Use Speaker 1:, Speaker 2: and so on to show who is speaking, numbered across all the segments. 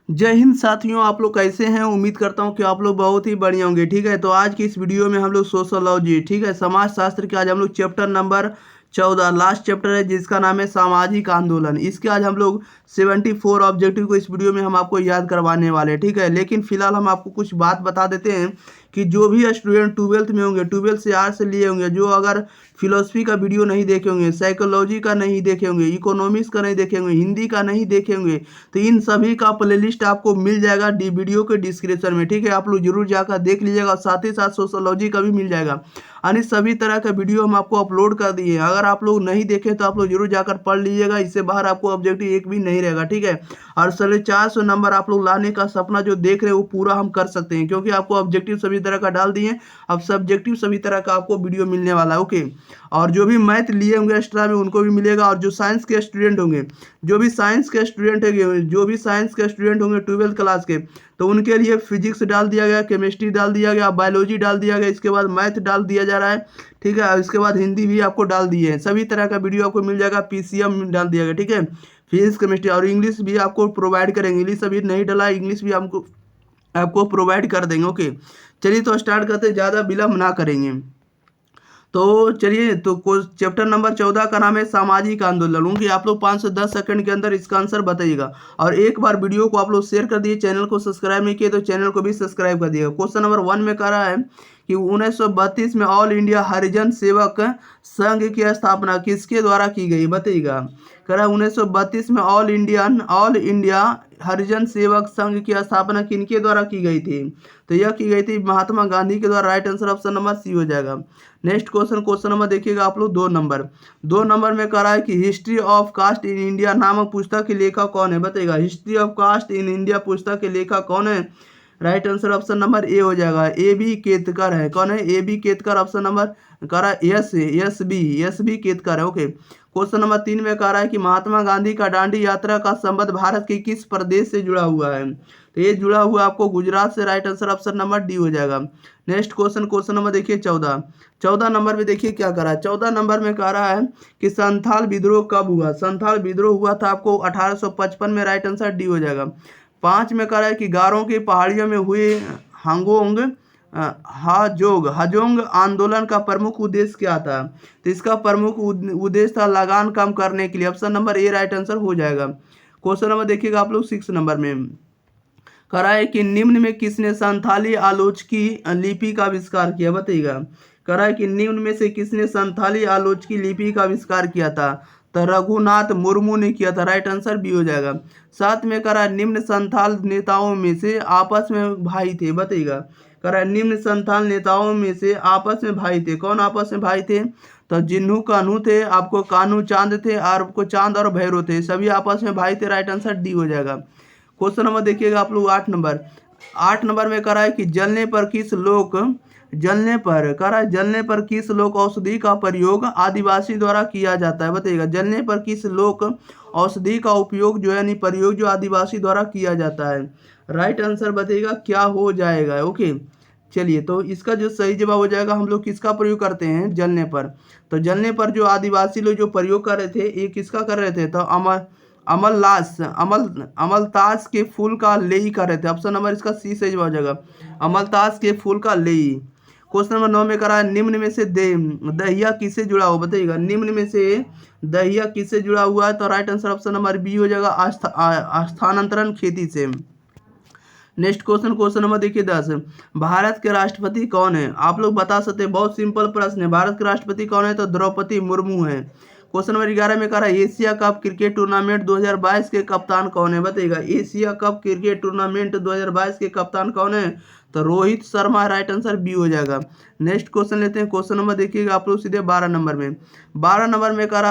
Speaker 1: जय हिंद साथियों, आप लोग कैसे हैं। उम्मीद करता हूं कि आप लोग बहुत ही बढ़िया होंगे। ठीक है, तो आज की इस वीडियो में हम लोग सोशोलॉजी, ठीक है, समाज शास्त्र के आज हम लोग चैप्टर नंबर 14 लास्ट चैप्टर है जिसका नाम है सामाजिक आंदोलन। इसके आज हम लोग 74 ऑब्जेक्टिव को इस वीडियो में हम आपको याद करवाने वाले हैं। ठीक है, लेकिन फिलहाल हम आपको कुछ बात बता देते हैं कि जो भी स्टूडेंट 12th में होंगे, 12 से आर्ट्स से लिए होंगे, जो अगर फिलोसफी का वीडियो नहीं देखे होंगे, साइकोलॉजी का नहीं देखे होंगे, इकोनॉमिक्स का नहीं देखे होंगे, हिंदी का नहीं देखे होंगे, तो इन सभी का प्लेलिस्ट आपको मिल जाएगा वीडियो के डिस्क्रिप्शन में। ठीक है, आप लोग जरूर जाकर देख लीजिएगा। साथ ही साथ सोशोलॉजी का भी मिल जाएगा। यानी सभी तरह का वीडियो हम आपको अपलोड कर दिए हैं। अगर आप लोग नहीं देखे तो आप लोग जरूर जाकर पढ़ लीजिएगा। इससे बाहर आपको ऑब्जेक्टिव एक भी नहीं रहेगा। ठीक है, और 450 नंबर आप लोग लाने का सपना जो देख रहे हैं वो पूरा हम कर सकते हैं, क्योंकि आपको ऑब्जेक्टिव सभी तरह का डाल दिए। अब सब्जेक्टिव सभी तरह का आपको वीडियो मिलने वाला है। ओके, और जो भी मैथ लिए होंगे एक्स्ट्रा में उनको भी मिलेगा। और जो साइंस के स्टूडेंट होंगे, जो भी साइंस के स्टूडेंट है, जो भी साइंस के स्टूडेंट होंगे 12th क्लास के, तो उनके लिए फिजिक्स डाल दिया गया, केमिस्ट्री डाल दिया गया, बायोलॉजी डाल दिया गया, इसके बाद मैथ डाल दिया जा रहा है। ठीक है, इसके बाद हिंदी भी आपको डाल दिए हैं। सभी तरह का वीडियो आपको मिल जाएगा। पीसीएम डाल दिया गया। ठीक है, फिजिक्स केमिस्ट्री और इंग्लिश भी आपको प्रोवाइड करेंगे। इंग्लिश अभी नहीं डाला, इंग्लिश भी हमको आपको प्रोवाइड कर देंगे। ओके, चलिए तो स्टार्ट करते, ज़्यादा विलम्ब ना करेंगे। तो चलिए, तो चैप्टर नंबर 14 का नाम है सामाजिक आंदोलन। कि आप लोग 5 से 10 सेकंड के अंदर इसका आंसर बताइएगा। और एक बार वीडियो को आप लोग शेयर कर दिए, चैनल को सब्सक्राइब नहीं किए तो चैनल को भी सब्सक्राइब कर दिएगा। क्वेश्चन नंबर 1 में कह रहा है कि 1932 में ऑल इंडिया हरिजन सेवक संघ की स्थापना किसके द्वारा की गई, बताइएगा। कह रहा है 1932 में ऑल इंडिया हरिजन सेवक संघ की स्थापना किनके द्वारा की गई थी, तो यह की गई थी महात्मा गांधी के द्वारा। Right answer option number C हो जाएगा। नेक्स्ट क्वेश्चन नंबर देखिएगा आप लोग 2 नंबर में कह रहा है कि history of caste in India नामक पुस्तक के लेखक कौन है, बताइएगा। History of caste in India पुस्तक के लेखक कौन है। Right answer option number A हो जाएगा। ए बी केतकर है। कौन है, A B Ketkar. Option number कह रहा है एस बी केतकर है। ओके, क्वेश्चन नंबर 3 में कह रहा है कि महात्मा गांधी का दांडी यात्रा का संबंध भारत के किस प्रदेश से जुड़ा हुआ है, तो ये जुड़ा हुआ आपको गुजरात से। Right answer option number D हो जाएगा। नेक्स्ट क्वेश्चन नंबर देखिए 14 नंबर में देखिए क्या कर रहा है। 14 नंबर में कह रहा है कि संथाल विद्रोह कब हुआ। संथाल विद्रोह हुआ था आपको 1855 में। राइट आंसर डी हो जाएगा। 5 में कह रहा है कि गारों की पहाड़ियों में हुए हांगोंग हाजोंग आंदोलन का प्रमुख उद्देश्य क्या था, तो इसका प्रमुख उद्देश्य था लगान कम करने के लिए। ऑप्शन नंबर ए राइट आंसर हो जाएगा। क्वेश्चन नंबर देखिएगा आप लोग 6 नंबर में कह रहा है कि निम्न में किसने संथाली आलोचकी लिपि का आविष्कार किया, बताइएगा। कह रहा है कि निम्न में से किसने संथाली आलोचकी लिपि का आविष्कार किया था, तो रघुनाथ मुर्मू ने किया था। राइट आंसर बी हो जाएगा। 7 में कह रहा है निम्न संथाल नेताओं में से आपस में भाई थे, बताइएगा। कह रहा है निम्न संथाल नेताओं में से आपस में भाई थे। कौन आपस में भाई थे, तो जिन्हू कान्हू थे, आपको कान्हू चांद थे, और आपको चांद और भैरव थे, सभी आपस में भाई थे। राइट आंसर डी हो जाएगा। क्वेश्चन नंबर देखिएगा आप लोग 8 नंबर में कह रहा है कि जलने पर जलने पर किस लोक औषधि का प्रयोग आदिवासी द्वारा किया जाता है, बताइएगा। जलने पर किस लोक औषधि का उपयोग जो है, यानी प्रयोग जो आदिवासी द्वारा किया जाता है। राइट आंसर बताइएगा क्या हो जाएगा। ओके, चलिए, तो इसका जो सही जवाब हो जाएगा, हम लोग किसका प्रयोग करते हैं जलने पर, तो जलने पर जो आदिवासी लोग जो प्रयोग कर रहे थे, ये किसका कर रहे थे, तो अमलतास के फूल का लेई कर रहे थे। ऑप्शन नंबर इसका सी सही जवाब हो जाएगा, अमलतास के फूल का लेई। क्वेश्चन नंबर 9 में करा है निम्न में से दहिया किससे जुड़ा हुआ, बताइएगा। निम्न में से दहिया किससे जुड़ा हुआ है, तो right answer option number B हो जाएगा, स्थानांतरण खेती से। नेक्स्ट क्वेश्चन नंबर देखिए 10। भारत के राष्ट्रपति कौन है, आप लोग बता सकते हैं, बहुत सिंपल प्रश्न है। भारत के राष्ट्रपति कौन है, तो द्रौपदी मुर्मू है। क्वेश्चन नंबर 11 में कह रहा है एशिया कप क्रिकेट टूर्नामेंट 2022 के कप्तान कौन है, बताइएगा। एशिया कप क्रिकेट टूर्नामेंट 2022 के कप्तान कौन है, तो Rohit Sharma. Right answer B हो जाएगा। नेक्स्ट क्वेश्चन लेते हैं। क्वेश्चन नंबर देखिएगा आप लोग सीधे 12 नंबर में। 12 नंबर में कह रहा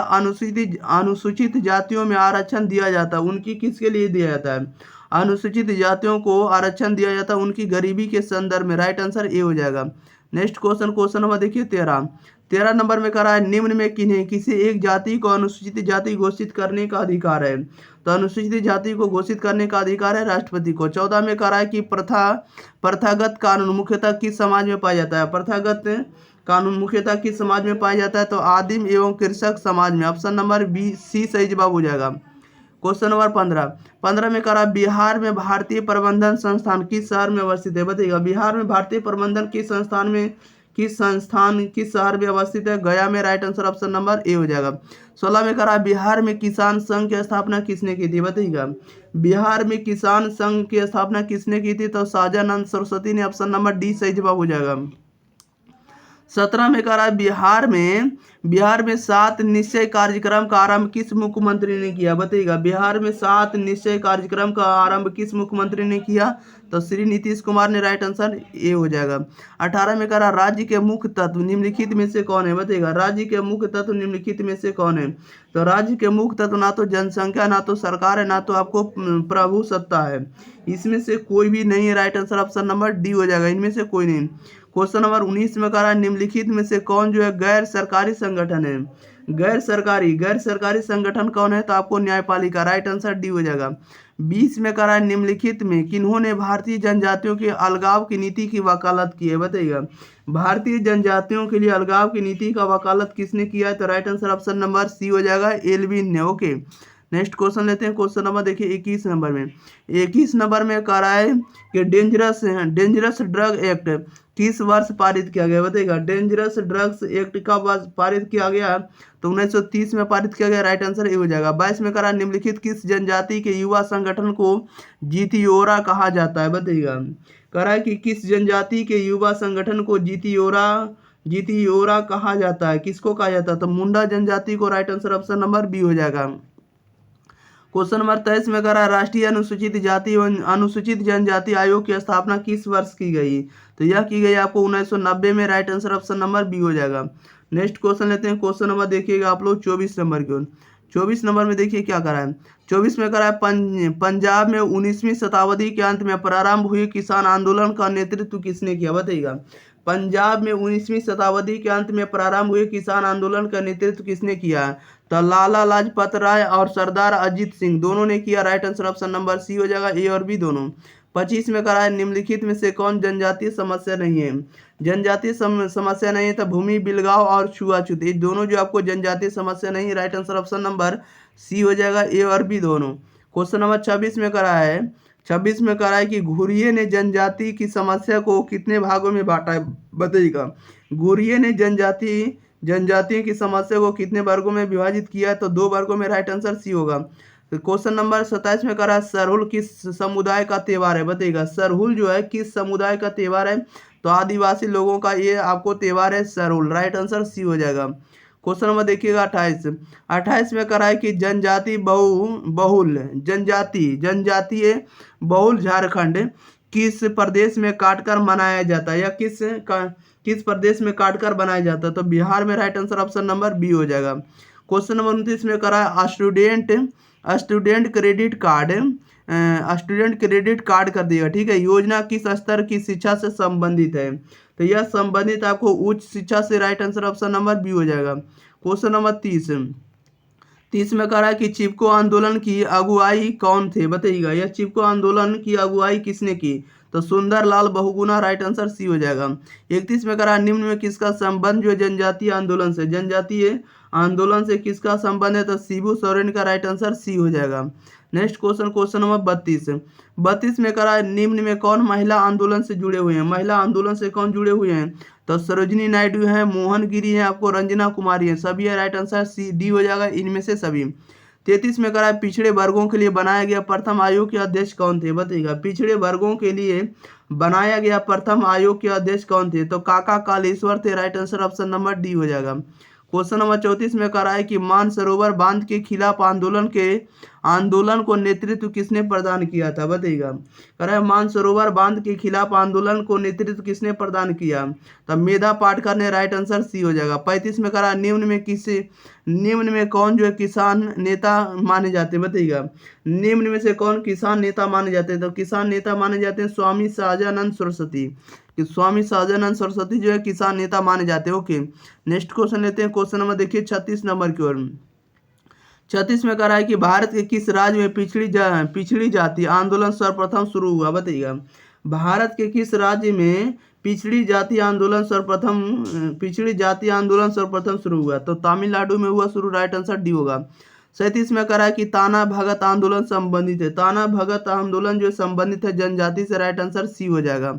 Speaker 1: अनुसूचित जातियों में आरक्षण दिया जाता है, उनकी किसके लिए दिया जाता है, अनुसूचित जातियों को आरक्षण दिया जाता है उनकी गरीबी के संदर्भ में। राइट आंसर ए हो जाएगा। नेक्स्ट क्वेश्चन नंबर देखिए 13 नंबर में कह रहा है निम्न में किन्हें किसी एक जाति को अनुसूचित जाति घोषित करने का अधिकार है, तो अनुसूचित जाति को घोषित करने का अधिकार है राष्ट्रपति को। 14 में कह रहा है कि प्रथागत कानून मुख्यतः किस समाज में पाया जाता है, प्रथागत कानून मुख्यतः किस समाज में पाया जाता है, तो आदिम एवं कृषक समाज में। ऑप्शन नंबर बी सी सही जवाब हो जाएगा। क्वेश्चन नंबर 15 में करा बिहार में भारतीय प्रबंधन संस्थान किस शहर में अवस्थित है? बताइएगा बिहार में भारतीय प्रबंधन किस शहर में अवस्थित है? गया में। Right answer option number A हो जाएगा। 16 में करा बिहार में किसान संघ की स्थापना किसने की थी? बताइएगा बिहार में किसान संघ की स्थापना किसने की थी? तो साजानंद सरस्वती ने। ऑप्शन नंबर डी सही जवाब हो जाएगा। 17 में कह रहा है बिहार में 7 निश्चय कार्यक्रम का आरंभ किस मुख्यमंत्री ने किया? बताइएगा बिहार में 7 निश्चय कार्यक्रम का आरंभ किस मुख्यमंत्री ने किया? तो श्री नीतीश कुमार ने। राइट आंसर ए हो जाएगा। 18 में कह रहा राज्य के मुख्य तत्व निम्नलिखित में से कौन है? बताइएगा राज्य के मुख्य तत्व निम्नलिखित में से कौन है? तो राज्य के मुख्य तत्व ना तो जनसंख्या, ना तो सरकार है, ना तो आपको प्रभु सत्ता है। इसमें से कोई भी नहीं है। Right answer option number D हो जाएगा। इनमें से कोई नहीं। क्वेश्चन नंबर 19 में कह रहा है निम्नलिखित में से कौन जो है गैर सरकारी संगठन है? गैर सरकारी संगठन कौन है? तो आपको न्यायपालिका। राइट आंसर डी हो जाएगा। 20 में कह रहा है निम्नलिखित में किन्होंने भारतीय जनजातियों के अलगाव की नीति की वकालत की है? बताइएगा भारतीय जनजातियों के लिए अलगाव की नीति का वकालत किसने किया है? तो right answer option number C हो जाएगा, एल्विन ने। ओके, नेक्स्ट क्वेश्चन लेते हैं। क्वेश्चन नंबर देखिए 21 नंबर में। 21 नंबर में कह रहा है कि डेंजरस ड्रग एक्ट किस वर्ष पारित किया गया? बताइएगा डेंजरस ड्रग्स एक्ट कब पारित किया गया? तो 1930 में पारित किया गया। राइट आंसर ये हो जाएगा। 22 में कह रहा है निम्नलिखित किस जनजाति के युवा संगठन को जीतियोरा कहा जाता है? बताइएगा कह रहा है कि किस जनजाति के युवा संगठन को जीतियोरा कहा जाता है? किसको कहा जाता है? तो मुंडा जनजाति को। Right answer option number B हो जाएगा। क्वेश्चन नंबर 23 में कह रहा है राष्ट्रीय अनुसूचित जाति एवं अनुसूचित जनजाति आयोग की स्थापना किस वर्ष की गई? तो यह की गई आपको 1990 में। Right answer option number B हो जाएगा। नेक्स्ट क्वेश्चन लेते हैं। क्वेश्चन नंबर देखिएगा आप लोग 24 नंबर की ओर। 24 नंबर में देखिए क्या करा है। 24 में करा है पंजाब में 19वीं शताब्दी के अंत में प्रारंभ हुए किसान आंदोलन का नेतृत्व किसने किया? बताइएगा पंजाब में 19वीं शताब्दी के अंत में प्रारंभ हुए किसान आंदोलन का नेतृत्व किसने किया? तो लाला लाजपत राय और सरदार अजीत सिंह दोनों ने किया। Right answer option number C हो जाएगा, ए और बी दोनों। 25 में करा है निम्नलिखित में से कौन जनजातीय समस्या नहीं है? जनजातीय समस्या नहीं है तो भूमि बिलगाव और छुआछूत, ये दोनों जो आपको जनजातीय समस्या नहीं है। Right answer option number C हो जाएगा, ए और बी दोनों। क्वेश्चन नंबर 26 में करा है 26 में करा है कि घुरिये ने जनजाति की समस्या को कितने भागों में बांटा है? बताइएगा घुरिये ने जनजातियों की समस्या को कितने वर्गों में विभाजित किया है? तो 2 वर्गों में। राइट आंसर सी होगा। तो क्वेश्चन नंबर 27 में करा सरहुल किस समुदाय का त्यौहार है? बताइएगा सरहुल जो है किस समुदाय का त्यौहार है? तो आदिवासी लोगों का ये आपको त्यौहार है सरहुल। राइट आंसर सी हो जाएगा। क्वेश्चन नंबर देखिएगा 28 में करा है कि जनजातीय बहुल झारखंड किस प्रदेश में काटकर मनाया जाता है? या किस प्रदेश में काटकर बनाया जाता है? तो बिहार में। Right answer option number B हो जाएगा। क्वेश्चन नंबर 29 में करा है स्टूडेंट क्रेडिट कार्ड कर दिएगा। ठीक है, योजना किस स्तर की शिक्षा से संबंधित है? तो यह संबंधित आपको उच्च शिक्षा से। Right answer option number B हो जाएगा। क्वेश्चन नंबर 30 में कह रहा है कि चिपको आंदोलन की अगुवाई कौन थे? बताइएगा यह चिपको आंदोलन की अगुवाई किसने की? तो Sundarlal Bahuguna. Right answer C हो जाएगा। 31 में कह रहा है निम्न में किसका संबंध जो जनजातीय आंदोलन से किसका संबंध है? तो शिबू सोरेन का। राइट आंसर सी हो जाएगा। नेक्स्ट क्वेश्चन नंबर 32 में कह रहा है निम्न में कौन महिला आंदोलन से जुड़े हुए हैं? महिला आंदोलन से कौन जुड़े हुए हैं? तो सरोजिनी नायडू है, मोहन गिरी है, आपको रंजना कुमारी है, सभी है। राइट आंसर सी डी हो जाएगा, इनमें से सभी। 33 में कह रहा है पिछड़े वर्गों के लिए बनाया गया प्रथम आयोग के अध्यक्ष कौन थे? बताइएगा पिछड़े वर्गों के लिए बनाया गया प्रथम आयोग के अध्यक्ष कौन थे? तो काका कालेश्वर थे। Right answer option number D हो जाएगा। क्वेश्चन नंबर 34 में कह रहा है कि मानसरोवर बांध के खिलाफ आंदोलन को नेतृत्व किसने प्रदान किया था? बताइएगा कह रहा है मानसरोवर बांध के खिलाफ आंदोलन को नेतृत्व किसने प्रदान किया? तब मेधा पाटकर ने। राइट आंसर सी हो जाएगा। 35 में कह रहा है निम्न में कौन जो है किसान नेता माने जाते हैं? बताइएगा निम्न में से कौन किसान नेता माने जाते हैं? तो किसान नेता माने जाते हैं स्वामी सहजानंद सरस्वती। कि स्वामी सहजानंद सरस्वती जो है किसान नेता माने जाते हैं। ओके, नेक्स्ट क्वेश्चन लेते हैं। क्वेश्चन नंबर देखिए 36 नंबर की ओर। 36 में कह रहा है कि भारत के किस राज्य में पिछड़ी जाति आंदोलन सर्वप्रथम शुरू हुआ? बताइएगा भारत के किस राज्य में पिछड़ी जाति आंदोलन सर्वप्रथम शुरू हुआ? तो तमिलनाडु में हुआ शुरू। राइट आंसर डी होगा। 37 में करा है कि ताना भगत आंदोलन संबंधित है। ताना भगत आंदोलन जो संबंधित है जनजाति से, राइट आंसर सी हो जाएगा।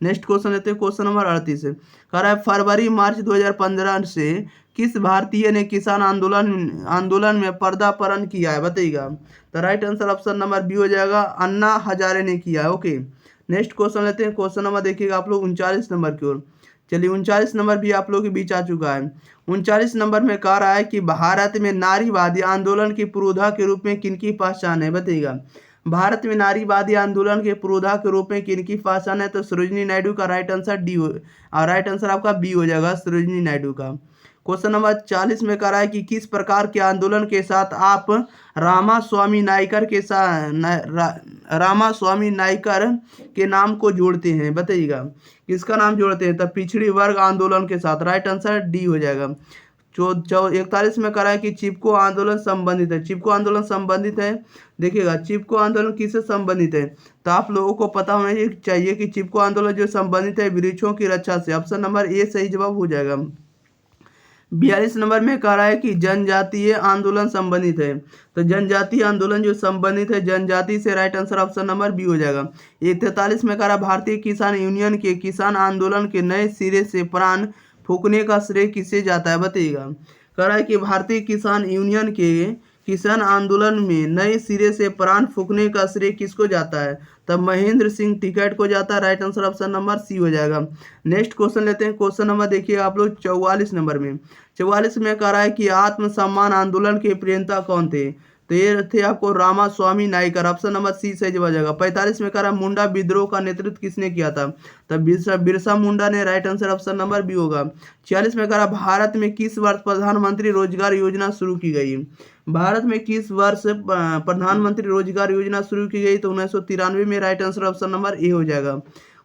Speaker 1: नेक्स्ट क्वेश्चन लेते हैं, क्वेश्चन नंबर 38 है। कह रहा है फरवरी मार्च 2015 से किस भारतीय ने किसान आंदोलन आंदोलन में पदार्पण किया है, बताइएगा। तो right answer option number B हो जाएगा, अन्ना हजारे ने किया है। ओके, नेक्स्ट क्वेश्चन लेते हैं, क्वेश्चन नंबर देखिएगा आप लोग 39 नंबर की ओर। चलिए 39 नंबर भी आप लोगों के बीच आ चुका है। 39 नंबर में कह रहा है कि भारत में नारीवादी आंदोलन की पुरोधा के रूप में किनकी पहचान है, बताइएगा। भारत में नारीवादी आंदोलन के पुरोधा के रूप में किनकी पहचान है, तो सरोजिनी नायडू का राइट आंसर डी हो, और राइट आंसर आपका बी हो जाएगा, सरोजिनी नायडू का। क्वेश्चन नंबर 40 में कह रहा है कि किस प्रकार के आंदोलन के साथ आप रामास्वामी नायकर के रामास्वामी नायकर के नाम को जोड़ते हैं, बताइएगा। किसका नाम जोड़ते हैं, तो पिछड़ी वर्ग आंदोलन के साथ, राइट आंसर डी हो जाएगा। 41 में करा है कि चिपको आंदोलन संबंधित है। चिपको आंदोलन संबंधित है, देखिएगा चिपको आंदोलन किससे संबंधित है, तो आप लोगों को पता होना चाहिए कि चिपको आंदोलन जो संबंधित है वृक्षों की रक्षा से। ऑप्शन नंबर ए सही जवाब हो जाएगा। 42 नंबर में कह रहा है कि जनजातीय आंदोलन संबंधित है, तो जनजातीय आंदोलन जो संबंधित है जनजाति से, right answer option number B हो जाएगा। 43 में कह रहा है भारतीय किसान यूनियन के किसान आंदोलन के नए सिरे से प्राण फूकने का श्रेय किसे जाता है, बताइएगा। कह रहा है कि भारतीय किसान यूनियन के किसान आंदोलन में नए सिरे से प्राण फूकने का श्रेय किसको जाता है, तब महेंद्र सिंह टिकैत को जाता है, right answer option number C हो जाएगा। नेक्स्ट क्वेश्चन लेते हैं, क्वेश्चन नंबर देखिए आप लोग 44 नंबर में। 44 में कह रहा है कि आत्मसम्मान आंदोलन के प्रणेता कौन थे, तो ये थे आपको Ramaswamy Naicker, option number C सही जवाब जाएगा। 45 में कह रहा है मुंडा विद्रोह का नेतृत्व किसने किया था, तब बिरसा मुंडा ने, right answer option number B होगा। 46 में कह रहा भारत में किस वर्ष प्रधानमंत्री रोजगार योजना शुरू की गई, भारत में किस वर्ष प्रधानमंत्री रोजगार योजना शुरू की गई, तो 1993 में, right answer option number A हो जाएगा।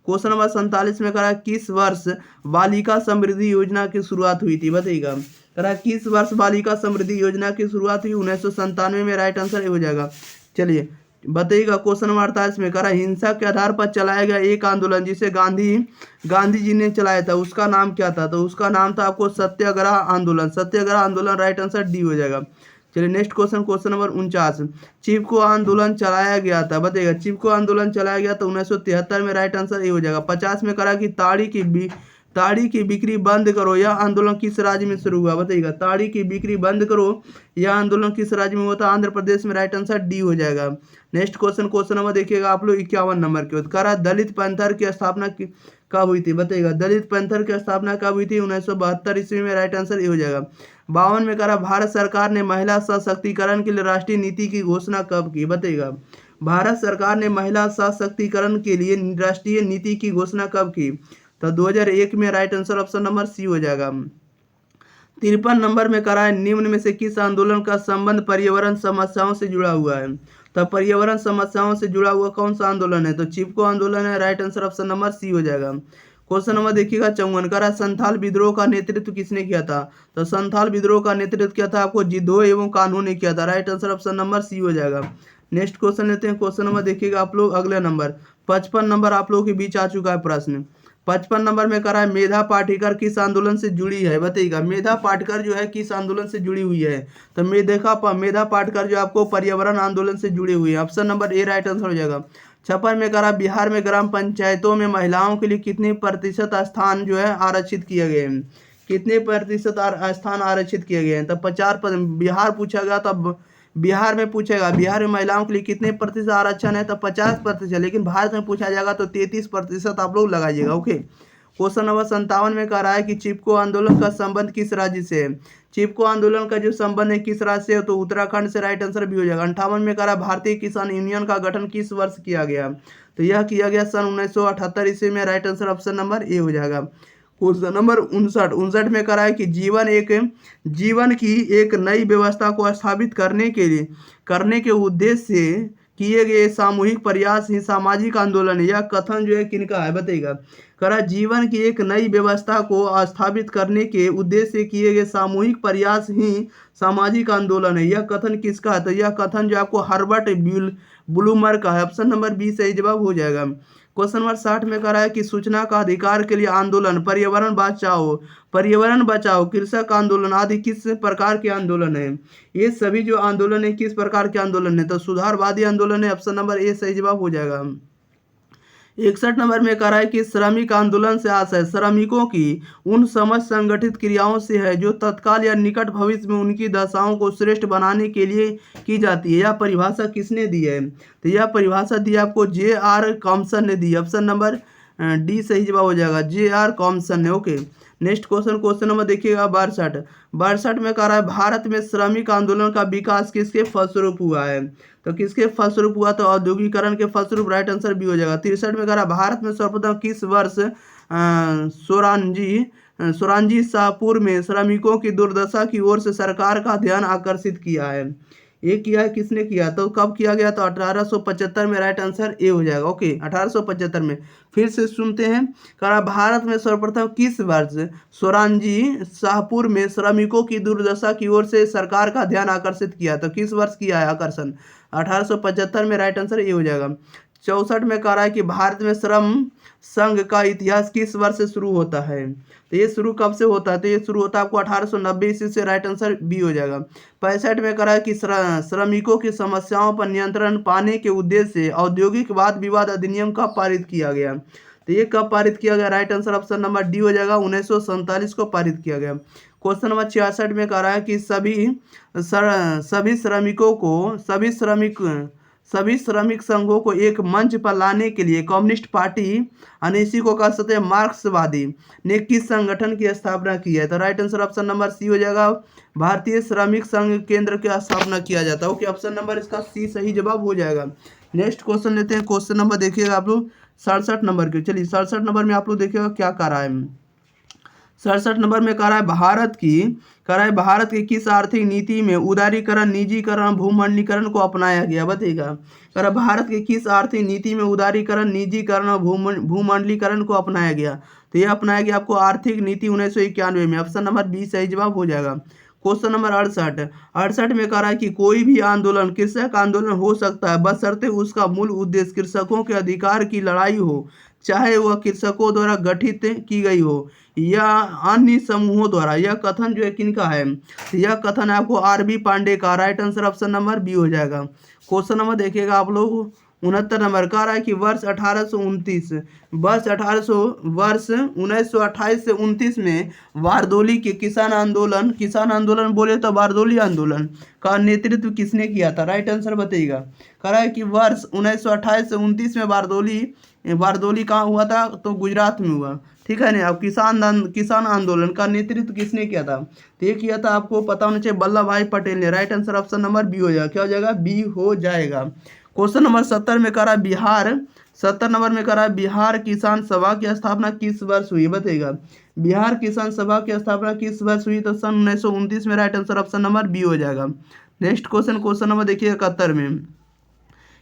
Speaker 1: क्वेश्चन नंबर 47 में करा किस वर्ष बालिका समृद्धि योजना की शुरुआत हुई थी, बताइएगा। करा किस वर्ष बालिका समृद्धि योजना की शुरुआत हुई, 1997 में, राइट आंसर ए हो जाएगा। चलिए बताइएगा। क्वेश्चन नंबर 48 में करा हिंसा के आधार पर चलाया गया एक आंदोलन जिसे गांधी जी ने चलाया था, उसका नाम क्या था, तो उसका नाम था आपको सत्याग्रह आंदोलन। सत्याग्रह आंदोलन, राइट आंसर डी हो जाएगा। चलिए नेक्स्ट क्वेश्चन, क्वेश्चन नंबर 49। चिपको आंदोलन चलाया गया था, बताइएगा। चिपको आंदोलन चलाया गया था 1973 में, राइट आंसर ए हो जाएगा। 50 में करा कि ताड़ी की बिक्री बंद करो, यह आंदोलन किस राज्य में शुरू हुआ, बताइएगा। ताड़ी की बिक्री बंद करो, यह आंदोलन किस राज्य में हुआ था, आंध्र प्रदेश में, राइट आंसर डी हो जाएगा। नेक्स्ट क्वेश्चन, क्वेश्चन नंबर देखिएगा आप लोग 51 नंबर के। करा दलित पैंथर की स्थापना कब हुई थी, बताइएगा। दलित पैंथर की स्थापना कब हुई थी, 1972 ईस्वी में, राइट आंसर ए हो जाएगा। 52 में करा भारत सरकार ने महिला सशक्तिकरण के लिए राष्ट्रीय नीति की घोषणा कब की, बताइएगा। भारत सरकार ने महिला सशक्तिकरण के लिए राष्ट्रीय नीति की घोषणा कब की, तो 2001 में, right answer option number C हो जाएगा। 53 नंबर में करा है निम्न में से किस आंदोलन का संबंध पर्यावरण समस्याओं से जुड़ा हुआ है, तो पर्यावरण समस्याओं से जुड़ा हुआ कौन सा आंदोलन है, तो चिपको आंदोलन है, right answer option number C हो जाएगा। क्वेश्चन नंबर देखिएगा 54। करा संथाल विद्रोह का नेतृत्व किसने किया था, तो संथाल विद्रोह का नेतृत्व किया था आपको जिद्दो एवं कान्हू ने किया था, right answer option number C हो जाएगा। नेक्स्ट क्वेश्चन लेते हैं, क्वेश्चन नंबर देखिएगा आप लोग अगले नंबर 55 नंबर आप लोगों के बीच आ चुका है प्रश्न। 55 नंबर में करा है मेधा पाटेकर किस आंदोलन से जुड़ी है, बताइएगा। मेधा पाटेकर जो है किस आंदोलन से जुड़ी हुई है, तो मेधा पाटेकर जो आपको पर्यावरण आंदोलन से जुड़ी हुई है, ऑप्शन नंबर ए राइट आंसर हो जाएगा। 56 में करा बिहार में ग्राम पंचायतों में महिलाओं के लिए कितने प्रतिशत स्थान जो है आरक्षित किए गए हैं, कितने प्रतिशत स्थान आरक्षित किए गए हैं, तब 50। बिहार पूछा गया, तब बिहार में पूछेगा बिहार में महिलाओं के लिए कितने प्रतिशत आरक्षण है, तो 50%, लेकिन भारत में पूछा जाएगा तो 33% आप लोग लगाइएगा। ओके। क्वेश्चन नंबर 57 में कह रहा है कि चिपको आंदोलन का संबंध किस राज्य से है, चिपको आंदोलन का जो संबंध है किस राज्य से है, तो उत्तराखंड से, राइट आंसर भी हो जाएगा। 58 में कह रहा है भारतीय किसान यूनियन का गठन किस वर्ष किया गया, तो यह किया गया सन 1978 ईस्वी में, right answer option number A हो जाएगा। क्वेश्चन नंबर 59 में करा है कि जीवन की एक नई व्यवस्था को स्थापित करने के उद्देश्य से किए गए सामूहिक प्रयास ही सामाजिक आंदोलन है, यह कथन जो है किनका है, बताइएगा। करा जीवन की एक नई व्यवस्था को स्थापित करने के उद्देश्य से किए गए सामूहिक प्रयास ही सामाजिक आंदोलन है, यह कथन किसका है, तो यह कथन जो आपको हर्बर्ट ब्लूमर का है, ऑप्शन नंबर बी सही जवाब हो जाएगा। क्वेश्चन नंबर 60 में कह रहा है कि सूचना का अधिकार के लिए आंदोलन, पर्यावरण बचाओ, कृषक आंदोलन आदि किस प्रकार के आंदोलन है। ये सभी जो आंदोलन है किस प्रकार के आंदोलन है, तो सुधारवादी आंदोलन है। ऑप्शन नंबर ए सही जवाब हो जाएगा। 61 नंबर में कह रहा है कि श्रमिक आंदोलन से आशय श्रमिकों की उन समझ संगठित क्रियाओं से है जो तत्काल या निकट भविष्य में उनकी दशाओं को श्रेष्ठ बनाने के लिए की जाती है। यह परिभाषा किसने दी है, तो यह परिभाषा दी आपको J.R. कॉम्सन ने दी। ऑप्शन नंबर डी सही जवाब हो जाएगा, J.R. कॉम्सन ने। ओके, नेक्स्ट क्वेश्चन नंबर देखिएगा 62 में कह रहा है भारत में श्रमिक आंदोलन का विकास किसके फलस्वरूप हुआ है, तो किसके फलस्वरूप हुआ, तो औद्योगिकरण के फलस्वरूप। राइट आंसर बी हो जाएगा। 63 में कह रहा है भारत में सर्वप्रथम किस वर्ष सोरांजी शाहपुर में श्रमिकों की दुर्दशा की ओर से सरकार का ध्यान आकर्षित किया है। ये किया है किसने किया, तो कब किया गया, तो 1875 में। राइट आंसर ए हो जाएगा। ओके, 1875 में। फिर से सुनते हैं, कहा भारत में सर्वप्रथम किस वर्ष सोरांजी शाहपुर में श्रमिकों की दुर्दशा की ओर से सरकार का ध्यान आकर्षित किया, तो किस वर्ष किया है आकर्षण, 1875 में। राइट आंसर ए हो जाएगा। 64 में कह रहा है कि भारत में श्रम संघ का इतिहास किस वर्ष से शुरू होता है, तो ये शुरू कब से होता है, तो ये शुरू होता है आपको 1890 ईस्वी से। राइट आंसर बी हो जाएगा। 65 में कह रहा है कि श्रमिकों की समस्याओं पर नियंत्रण पाने के उद्देश्य से औद्योगिक वाद विवाद अधिनियम कब पारित किया गया, तो ये कब पारित किया गया। Right answer option number D हो जाएगा, 1947 को पारित किया गया। क्वेश्चन नंबर 66 में कह रहा है कि सभी श्रमिक संघों को एक मंच पर लाने के लिए कम्युनिस्ट पार्टी इसी को कह सकते हैं मार्क्सवादी ने किस संगठन की स्थापना की है, तो right answer option number C हो जाएगा, भारतीय श्रमिक संघ केंद्र की स्थापना किया जाता है। ओके, ऑप्शन नंबर इसका सी सही जवाब हो जाएगा। नेक्स्ट क्वेश्चन लेते हैं। क्वेश्चन नंबर देखिएगा आप लोग 67 नंबर के। चलिए 67 नंबर में आप लोग देखिएगा क्या कह रहा है। 67 नंबर में कह रहा है भारत की किस आर्थिक नीति में उदारीकरण, निजीकरण, भूमंडलीकरण को अपनाया गया, बताइएगा। कह रहा है भारत की किस आर्थिक नीति में उदारीकरण, निजीकरण और भूमंडलीकरण को अपनाया गया, तो यह अपनाया गया आपको आर्थिक नीति 1991 में। ऑप्शन नंबर बी सही जवाब हो जाएगा। क्वेश्चन नंबर 68 में कह रहा है कि कोई भी आंदोलन कृषक आंदोलन हो सकता है बशर्ते उसका मूल उद्देश्य कृषकों के अधिकार की लड़ाई हो, चाहे वह कृषकों द्वारा गठित की गई हो या अन्य समूहों द्वारा। यह कथन जो है किनका है, यह कथन आपको आर.बी. पांडे का। Right answer option number B हो जाएगा। क्वेश्चन नंबर देखिएगा आप लोग 69 नंबर कह रहा है कि वर्ष 1928 से 29 में बारदोली के किसान आंदोलन बोले तो बारदोली आंदोलन का नेतृत्व किसने किया था। राइट आंसर बताइएगा। कह रहा है कि वर्ष 1928 से 29 में बारदोली कहाँ हुआ था, तो गुजरात में हुआ। ठीक है ना। अब किसान आंदोलन का नेतृत्व किसने किया था, तो ये किया था आपको पता होना चाहिए वल्लभ भाई पटेल ने। Right answer option number B हो जाएगा। क्या हो जाएगा, बी हो जाएगा। क्वेश्चन नंबर 70 में कह रहा है बिहार किसान सभा की स्थापना किस वर्ष हुई, बताइएगा। बिहार किसान सभा की स्थापना किस वर्ष हुई, तो सन 1929 में। Right answer option number B हो जाएगा। नेक्स्ट क्वेश्चन नंबर देखिए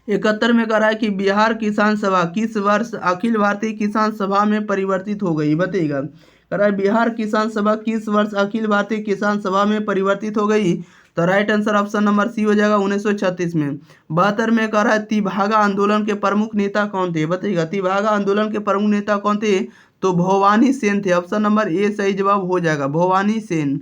Speaker 1: 71 में कह रहा है कि बिहार किसान सभा किस वर्ष अखिल भारतीय किसान सभा में परिवर्तित हो गई, बताइएगा। कह रहा है बिहार किसान सभा किस वर्ष अखिल भारतीय किसान सभा में परिवर्तित हो गई, तो right answer option number C हो जाएगा, 1936 में। 72 में कह रहा है तिभागा आंदोलन के प्रमुख नेता कौन थे, बताइएगा। तिभागा आंदोलन के प्रमुख नेता कौन थे, तो भवानी सेन थे। ऑप्शन नंबर ए सही जवाब हो जाएगा, भवानी सेन।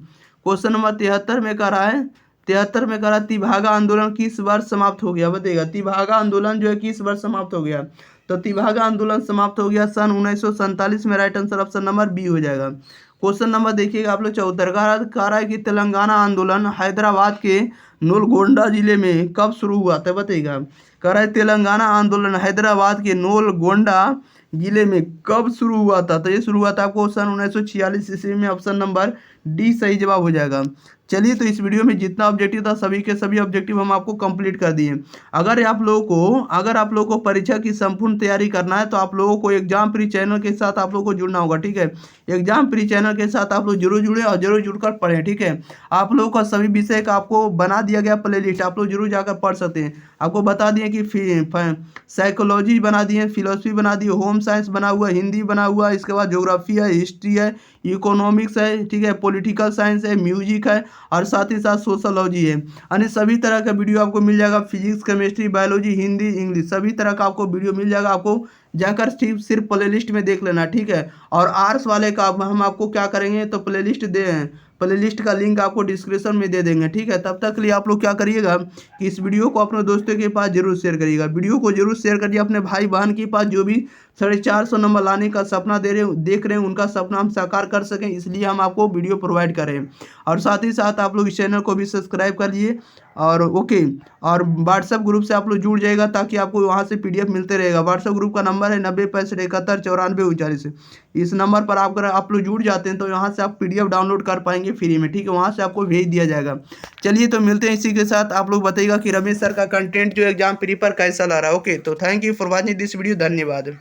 Speaker 1: क्वेश्चन नंबर 73 में कह रहा है तिभागा आंदोलन किस वर्ष समाप्त हो गया, बताइएगा। तिभागा आंदोलन जो है किस वर्ष समाप्त हो गया, तो तिभागा आंदोलन समाप्त हो गया सन 1947 में। Right answer option number B हो जाएगा। क्वेश्चन नंबर देखिएगा आप लोग 74 कह रहा है कि तेलंगाना आंदोलन हैदराबाद के नोलगोंडा जिले में कब शुरू हुआ था, बताइएगा। कह रहा है तेलंगाना आंदोलन हैदराबाद के नोलगोंडा जिले में कब शुरू हुआ था, तो ये शुरू हुआ था आपको सन 1946 ईस्वी में। ऑप्शन नंबर डी सही जवाब हो जाएगा। चलिए, तो इस वीडियो में जितना ऑब्जेक्टिव था सभी के सभी ऑब्जेक्टिव हम आपको कंप्लीट कर दिए। अगर आप लोगों को परीक्षा की संपूर्ण तैयारी करना है तो आप लोगों को एग्जाम प्री चैनल के साथ आप लोगों को जुड़ना होगा, ठीक है। एग्जाम प्री चैनल के साथ आप लोग जरूर जुड़े और जरूर जुड़कर पढ़ें, ठीक है। आप लोगों का सभी विषय का आपको बना दिया गया प्ले लिस्ट, आप लोग जरूर जाकर पढ़ सकते हैं। आपको बता दिए कि साइकोलॉजी बना दिए, फिलोसफी बना दी, होम साइंस बना हुआ, हिंदी बना हुआ, इसके बाद ज्योग्राफी है, हिस्ट्री है, इकोनॉमिक्स है, ठीक है, पॉलिटिकल साइंस है, म्यूजिक है और साथ ही साथ सोशोलॉजी है। अन्य सभी तरह का वीडियो आपको मिल जाएगा, physics, chemistry, biology, Hindi, English सभी तरह का आपको वीडियो मिल जाएगा। आपको जाकर सिर्फ प्ले लिस्ट में देख लेना, ठीक है। और आर्ट्स वाले का हम आपको क्या करेंगे, तो प्ले लिस्ट प्ले लिस्ट का लिंक आपको डिस्क्रिप्शन में दे देंगे, ठीक है। तब तक के लिए आप लोग क्या करिएगा कि इस वीडियो को अपने दोस्तों के पास जरूर शेयर करिएगा, वीडियो को जरूर शेयर करिए अपने भाई बहन के पास जो भी 450 नंबर लाने का सपना देख रहे हैं, उनका सपना हम साकार कर सकें, इसलिए हम आपको वीडियो प्रोवाइड करें। और साथ ही साथ आप लोग इस चैनल को भी सब्सक्राइब कर लिए और ओके। और व्हाट्सएप ग्रुप से आप लोग जुड़ जाएगा ताकि आपको वहाँ से PDF मिलते रहेगा। व्हाट्सएप ग्रुप का नंबर है 90657194 इस नंबर पर आप लोग जुड़ जाते हैं तो यहाँ से आप PDF डाउनलोड कर पाएंगे फ्री में, ठीक है, वहाँ से आपको भेज दिया जाएगा। चलिए तो मिलते हैं इसी के साथ। आप लोग बताइएगा कि रमेश सर का कंटेंट जो एग्जाम पेपर कैसा ला रहा है। ओके, तो thank you for watching this video, धन्यवाद।